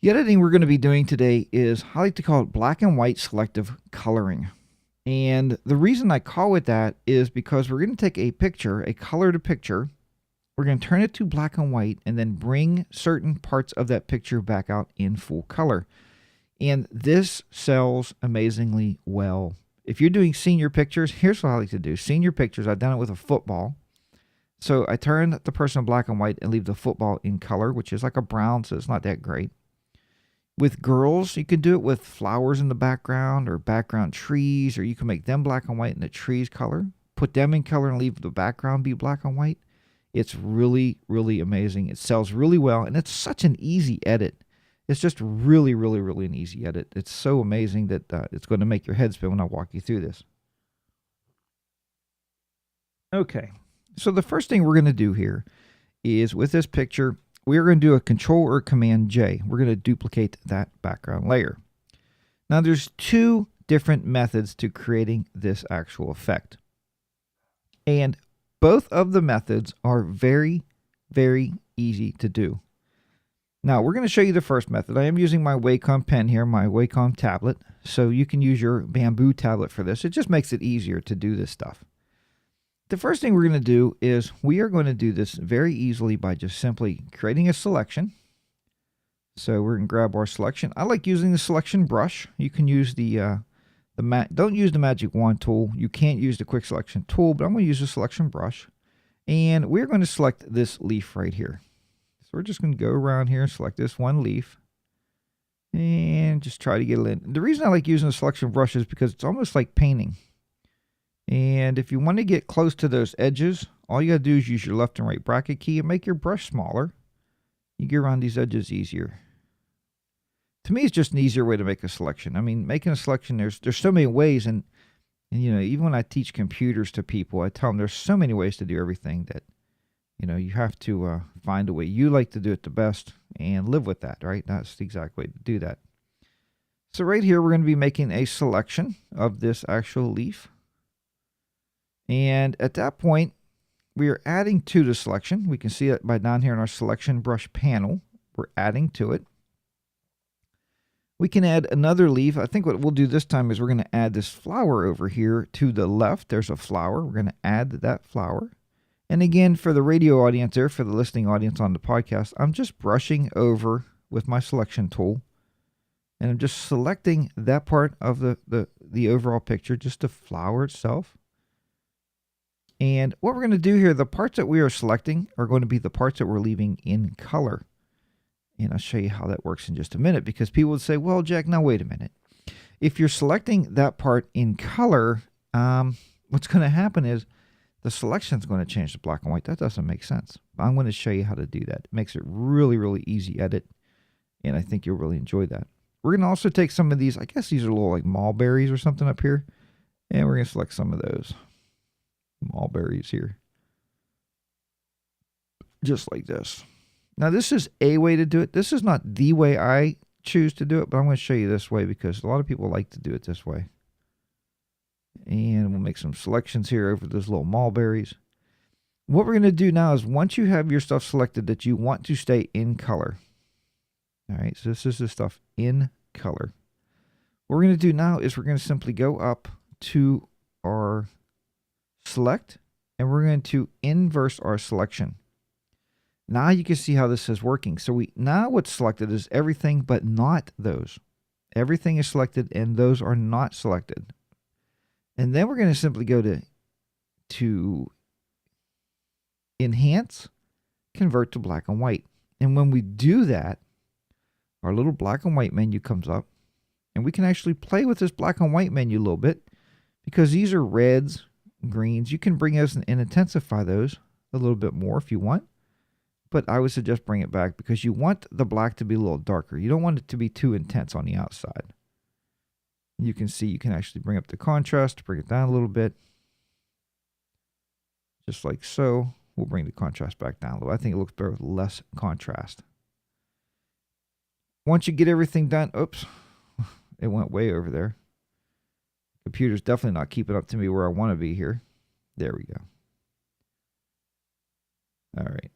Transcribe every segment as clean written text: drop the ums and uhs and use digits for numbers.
The editing we're going to be doing today is, I like to call it black and white selective coloring. And the reason I call it that is because we're going to take a picture, a colored picture, we're going to turn it to black and white, and then bring certain parts of that picture back out in full color. And this sells amazingly well. If you're doing senior pictures, here's what I like to do. Senior pictures, I've done it with a football. So I turn the person black and white and leave the football in color, which is like a brown, so it's not that great. With girls, you can do it with flowers in the background or background trees, or you can make them black and white and the trees color. Put them in color and leave the background be black and white. It's really, really amazing. It sells really well, and it's such an easy edit. It's just really, really, really an easy edit. It's so amazing that it's going to make your head spin when I walk you through this. Okay, so the first thing we're going to do here is with this picture, we're going to do a Control or Command J. We're going to duplicate that background layer. Now there's two different methods to creating this actual effect. And both of the methods are very, very easy to do. Now we're going to show you the first method. I am using my Wacom pen here, my Wacom tablet. So you can use your bamboo tablet for this. It just makes it easier to do this stuff. The first thing we're going to do is we are going to do this very easily by just simply creating a selection. So we're going to grab our selection. I like using the selection brush. You can use don't use the magic wand tool. You can't use the quick selection tool, but I'm going to use the selection brush. And we're going to select this leaf right here. So we're just going to go around here and select this one leaf. And just try to get it in. The reason I like using the selection brush is because it's almost like painting. And if you want to get close to those edges, all you got to do is use your left and right bracket key and make your brush smaller. You get around these edges easier. To me, it's just an easier way to make a selection. I mean, making a selection, there's so many ways. And you know, even when I teach computers to people, I tell them there's so many ways to do everything that, you know, you have to find a way you like to do it the best and live with that, right? That's the exact way to do that. So right here, we're going to be making a selection of this actual leaf. And at that point, we are adding to the selection. We can see it by down here in our selection brush panel. We're adding to it. We can add another leaf. I think what we'll do this time is we're going to add this flower over here to the left. There's a flower. We're going to add that flower. And again, for the radio audience there, for the listening audience on the podcast, I'm just brushing over with my selection tool. And I'm just selecting that part of the overall picture, just the flower itself. And what we're going to do here, the parts that we are selecting are going to be the parts that we're leaving in color. And I'll show you how that works in just a minute, because people would say, well, Jack, now wait a minute. If you're selecting that part in color, what's going to happen is the selection is going to change to black and white. That doesn't make sense. I'm going to show you how to do that. It makes it really, really easy edit, and I think you'll really enjoy that. We're going to also take some of these, I guess these are little like mulberries or something up here, and we're going to select some of those. Mulberries here, just like this. Now this is a way to do it. This is not the way I choose to do it, but I'm going to show you this way because a lot of people like to do it this way. And we'll make some selections here over those little mulberries. What we're going to do now is once you have your stuff selected that you want to stay in color. All right, so this is the stuff in color. What we're going to do now is we're going to simply go up to our select, and we're going to inverse our selection. Now you can see how this is working. So now what's selected is everything but not those. Everything is selected and those are not selected. And then we're going to simply go to enhance, convert to black and white. And when we do that, our little black and white menu comes up, and we can actually play with this black and white menu a little bit because these are reds, greens. You can bring those and intensify those a little bit more if you want, but I would suggest bring it back because you want the black to be a little darker. You don't want it to be too intense on the outside. You can see you can actually bring up the contrast, bring it down a little bit, just like so. We'll bring the contrast back down a little. I think it looks better with less contrast. Once you get everything done, oops, it went way over there. Computer's definitely not keeping up to me where I want to be here. There we go. All right.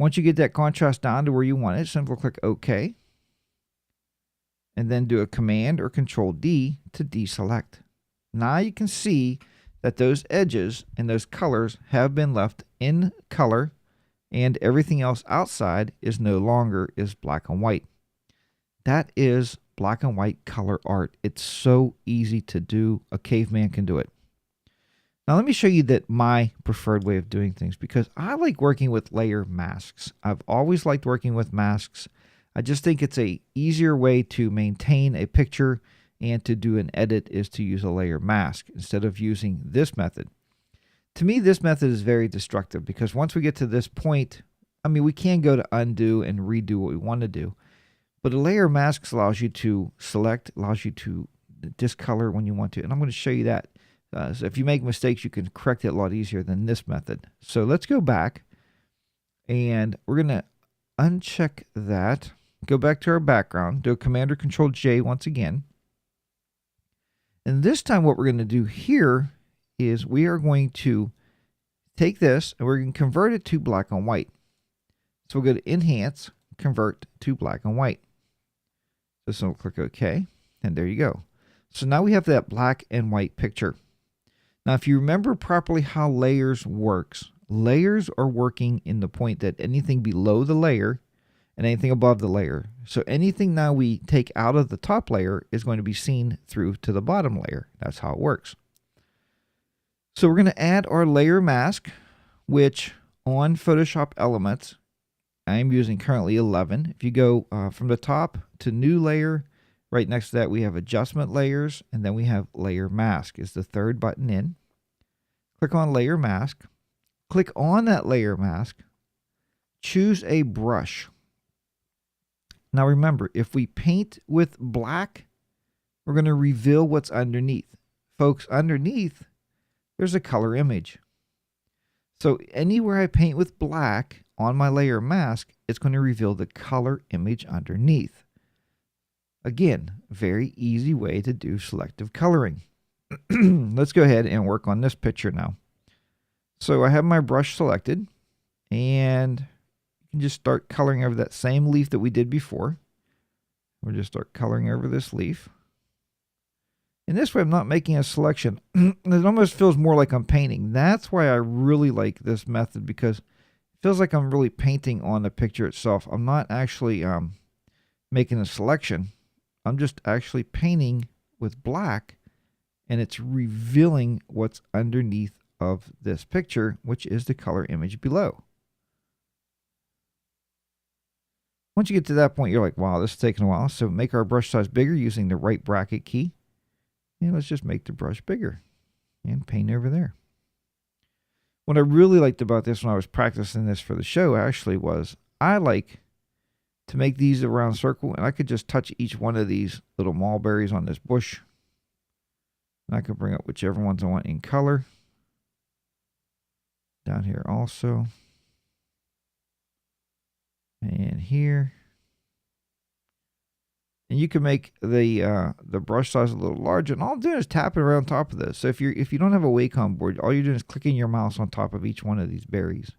Once you get that contrast down to where you want it, simply click OK. And then do a Command or Control D to deselect. Now you can see that those edges and those colors have been left in color, and everything else outside is no longer black and white. That is black and white color art. It's so easy to do. A caveman can do it. Now let me show you my preferred way of doing things, because I like working with layer masks. I've always liked working with masks. I just think it's a easier way to maintain a picture and to do an edit is to use a layer mask instead of using this method. To me, this method is very destructive, because once we get to this point, I mean, we can go to undo and redo what we want to do. But a layer mask allows you to select, allows you to discolor when you want to. And I'm going to show you that. So if you make mistakes, you can correct it a lot easier than this method. So let's go back, and we're going to uncheck that. Go back to our background. Do a Command or Control J once again. And this time what we're going to do here is we are going to take this and we're going to convert it to black and white. So we'll go to Enhance, Convert to Black and White. So we'll click OK, and there you go. So now we have that black and white picture. Now if you remember properly how layers works, layers are working in the point that anything below the layer and anything above the layer. So anything now we take out of the top layer is going to be seen through to the bottom layer. That's how it works. So we're going to add our layer mask, which on Photoshop Elements, I'm using currently 11. If you go from the top to New Layer, right next to that we have Adjustment Layers, and then we have Layer Mask is the third button in. Click on Layer Mask. Click on that layer mask. Choose a brush. Now remember, if we paint with black, we're going to reveal what's underneath. Folks, underneath, there's a color image. So anywhere I paint with black on my layer mask, it's going to reveal the color image underneath. Again, very easy way to do selective coloring. Let's go ahead and work on this picture now. So I have my brush selected, and you can just start coloring over that same leaf that we did before. We'll just start coloring over this leaf. In this way, I'm not making a selection. It almost feels more like I'm painting. That's why I really like this method, because it feels like I'm really painting on the picture itself. I'm not actually making a selection. I'm just actually painting with black, and it's revealing what's underneath of this picture, which is the color image below. Once you get to that point, you're like, wow, this is taking a while. So make our brush size bigger using the right bracket key. And let's just make the brush bigger and paint over there. What I really liked about this when I was practicing this for the show actually was I like to make these a round circle, and I could just touch each one of these little mulberries on this bush. And I could bring up whichever ones I want in color. Down here also. And here. And you can make the brush size a little larger. And all I'm doing is tapping around top of this. So if you don't have a Wacom board, all you're doing is clicking your mouse on top of each one of these berries.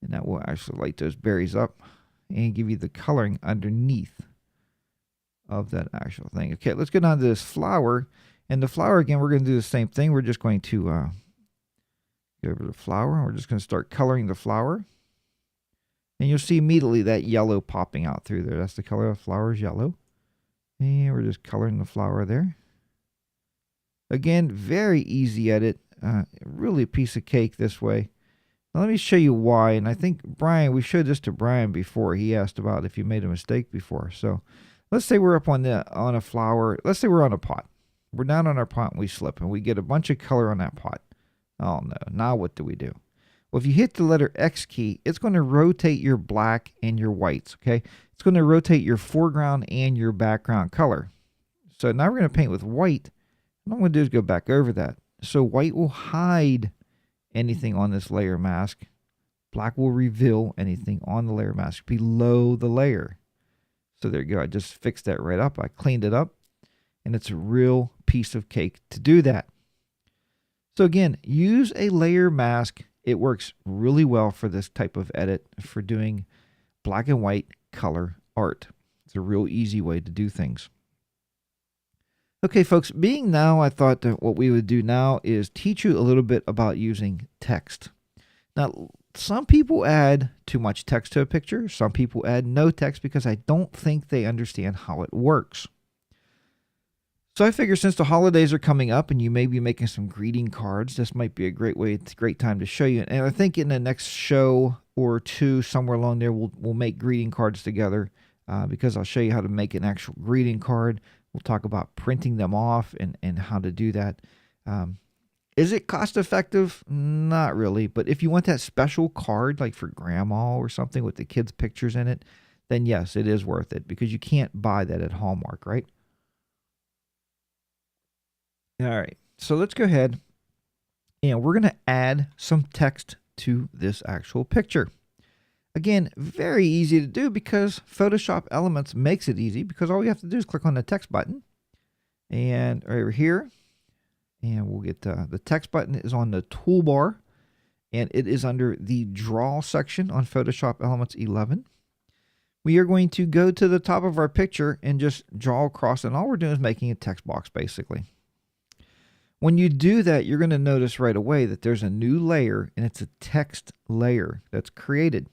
And that will actually light those berries up and give you the coloring underneath of that actual thing. Okay, let's go down to this flower. And the flower, again, we're going to do the same thing. We're just going to go over to the flower. We're just going to start coloring the flower. And you'll see immediately that yellow popping out through there. That's the color of the flower, is yellow. And we're just coloring the flower there. Again, very easy edit. Really a piece of cake this way. Now let me show you why. And I think Brian, we showed this to Brian before. He asked about if you made a mistake before. So let's say we're up on a flower. Let's say we're on a pot. We're down on our pot and we slip and we get a bunch of color on that pot. Oh no, now what do we do? Well, if you hit the letter X key, it's going to rotate your black and your whites, okay? It's going to rotate your foreground and your background color. So now we're going to paint with white. What I'm going to do is go back over that. So white will hide anything on this layer mask. Black will reveal anything on the layer mask below the layer. So there you go. I just fixed that right up. I cleaned it up. And it's a real piece of cake to do that. So again, use a layer mask It works really well for this type of edit for doing black and white color art. It's a real easy way to do things. Okay, folks, being now, I thought that what we would do now is teach you a little bit about using text. Now, some people add too much text to a picture. Some people add no text because I don't think they understand how it works. So I figure since the holidays are coming up and you may be making some greeting cards, this might be a great time to show you. And I think in the next show or two, somewhere along there, we'll make greeting cards together because I'll show you how to make an actual greeting card. We'll talk about printing them off and how to do that. Is it cost effective? Not really. But if you want that special card, like for grandma or something with the kids' pictures in it, then yes, it is worth it because you can't buy that at Hallmark, right? All right. So let's go ahead and we're going to add some text to this actual picture. Again, very easy to do because Photoshop Elements makes it easy because all you have to do is click on the text button and right over here, and we'll get the text button is on the toolbar and it is under the draw section on Photoshop Elements 11. We are going to go to the top of our picture and just draw across, and all we're doing is making a text box basically. When you do that, you're going to notice right away that there's a new layer and it's a text layer that's created.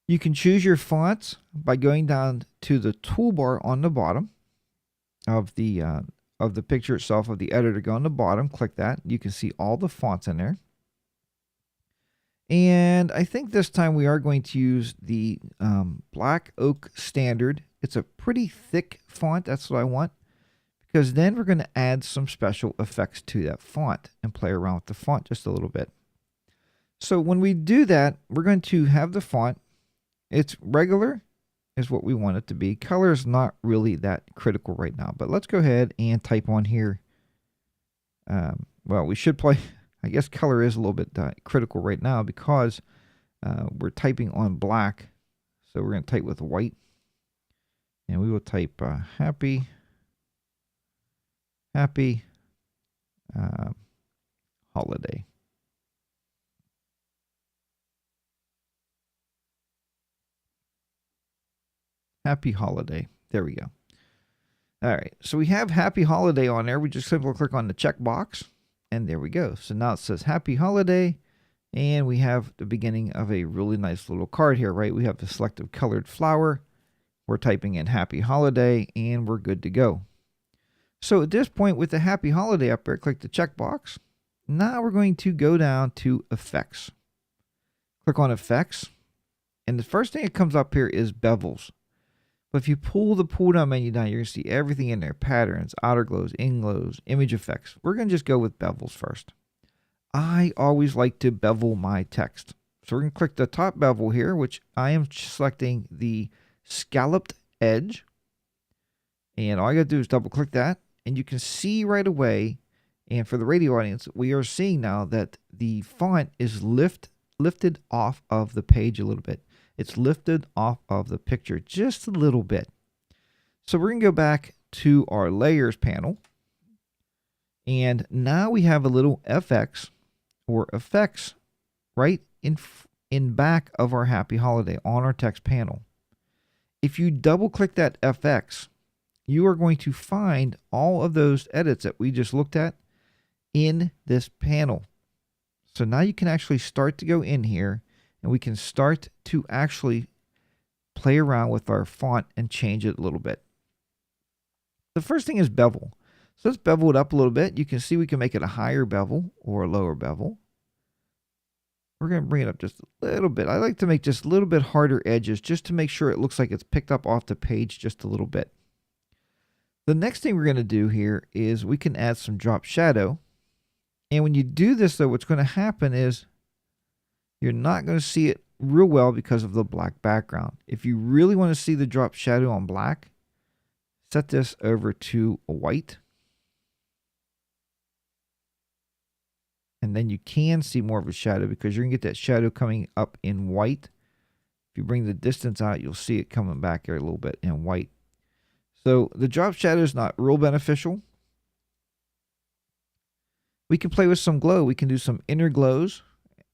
You can choose your fonts by going down to the toolbar on the bottom of the picture itself, of the editor. Go on the bottom, click that. You can see all the fonts in there. And I think this time we are going to use the Black Oak Standard. It's a pretty thick font. That's what I want. Because then we're going to add some special effects to that font and play around with the font just a little bit. So when we do that, we're going to have the font. It's regular is what we want it to be. Color is not really that critical right now, but let's go ahead and type on here. Well, we should play, I guess color is a little bit critical right now because we're typing on black. So we're going to type with white and we will type happy holiday. Happy holiday. There we go. All right. So we have happy holiday on there. We just simply click on the check box and there we go. So now it says happy holiday and we have the beginning of a really nice little card here, right? We have the selective colored flower. We're typing in happy holiday and we're good to go. So at this point with the happy holiday up there, click the checkbox. Now we're going to go down to effects. Click on effects. And the first thing that comes up here is bevels. But if you pull the pull down menu down, you're going to see everything in there. Patterns, outer glows, in glows, image effects. We're going to just go with bevels first. I always like to bevel my text. So we're going to click the top bevel here, which I am selecting the scalloped edge. And all I got to do is double click that. And you can see right away, and for the radio audience, we are seeing now that the font is lifted off of the page a little bit. It's lifted off of the picture just a little bit. So we're going to go back to our layers panel. And now we have a little FX or effects right in back of our happy holiday on our text panel. If you double click that FX, you are going to find all of those edits that we just looked at in this panel. So now you can actually start to go in here and we can start to actually play around with our font and change it a little bit. The first thing is bevel. So let's bevel it up a little bit. You can see we can make it a higher bevel or a lower bevel. We're going to bring it up just a little bit. I like to make just a little bit harder edges just to make sure it looks like it's picked up off the page just a little bit. The next thing we're going to do here is we can add some drop shadow. And when you do this, though, what's going to happen is you're not going to see it real well because of the black background. If you really want to see the drop shadow on black, set this over to a white. And then you can see more of a shadow because you're going to get that shadow coming up in white. If you bring the distance out, you'll see it coming back here a little bit in white. So the drop shadow is not real beneficial. We can play with some glow. We can do some inner glows.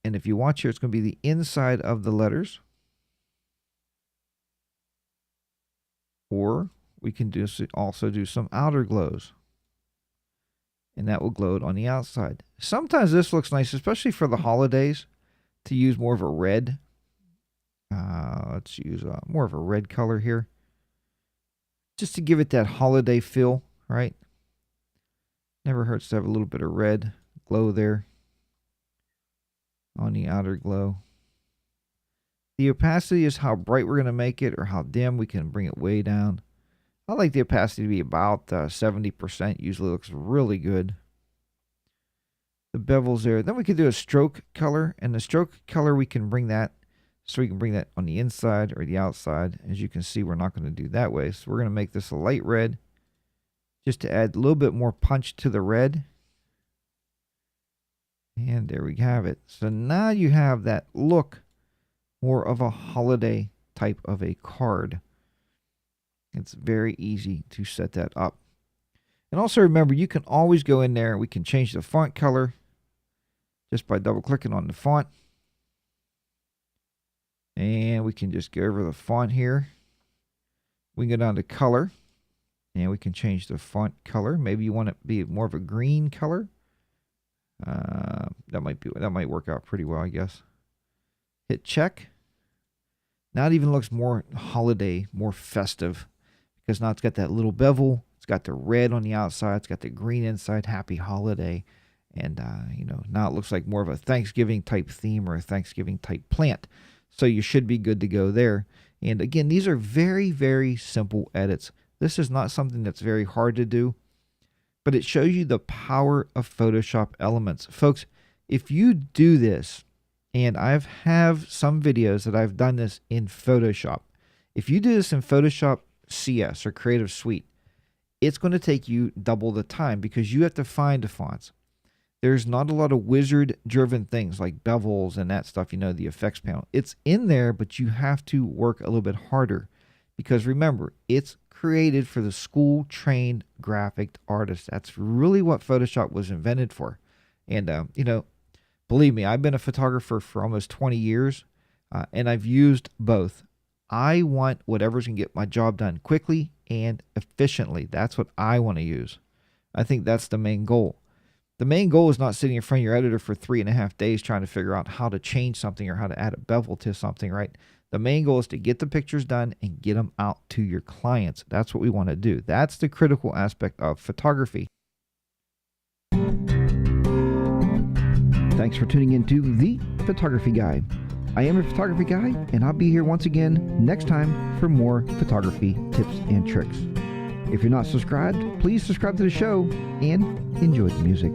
And if you watch here, it's going to be the inside of the letters. Or we can also do some outer glows. And that will glow it on the outside. Sometimes this looks nice, especially for the holidays, to use more of a red. Let's use more of a red color here. Just to give it that holiday feel, right? Never hurts to have a little bit of red glow there on the outer glow. The opacity is how bright we're going to make it or how dim. We can bring it way down. I like the opacity to be about 70%. Usually looks really good. The bevel's there. Then we can do a stroke color. And the stroke color, we can bring that. So we can bring that on the inside or the outside. As you can see, we're not going to do that way. So we're going to make this a light red. Just to add a little bit more punch to the red. And there we have it. So now you have that look more of a holiday type of a card. It's very easy to set that up. And also remember, you can always go in there. We can change the font color just by double clicking on the font. And we can just go over the font here. We can go down to color. And we can change the font color. Maybe you want it to be more of a green color. That might work out pretty well, I guess. Hit check. Now it even looks more holiday, more festive. Because now it's got that little bevel. It's got the red on the outside. It's got the green inside. Happy holiday. And, now it looks like more of a Thanksgiving type theme or a Thanksgiving type plant. So you should be good to go there. And again, these are very, very simple edits. This is not something that's very hard to do, but it shows you the power of Photoshop elements. Folks, if you do this, and I have some videos that I've done this in Photoshop. If you do this in Photoshop CS or Creative Suite, it's going to take you double the time because you have to find the fonts. There's not a lot of wizard-driven things like bevels and that stuff, the effects panel. It's in there, but you have to work a little bit harder because remember, it's created for the school-trained graphic artist. That's really what Photoshop was invented for. And, believe me, I've been a photographer for almost 20 years, and I've used both. I want whatever's going to get my job done quickly and efficiently. That's what I want to use. I think that's the main goal. The main goal is not sitting in front of your editor for 3.5 days trying to figure out how to change something or how to add a bevel to something, right? The main goal is to get the pictures done and get them out to your clients. That's what we want to do. That's the critical aspect of photography. Thanks for tuning into The Photography Guy. I am a photography guy, and I'll be here once again next time for more photography tips and tricks. If you're not subscribed, please subscribe to the show and enjoy the music.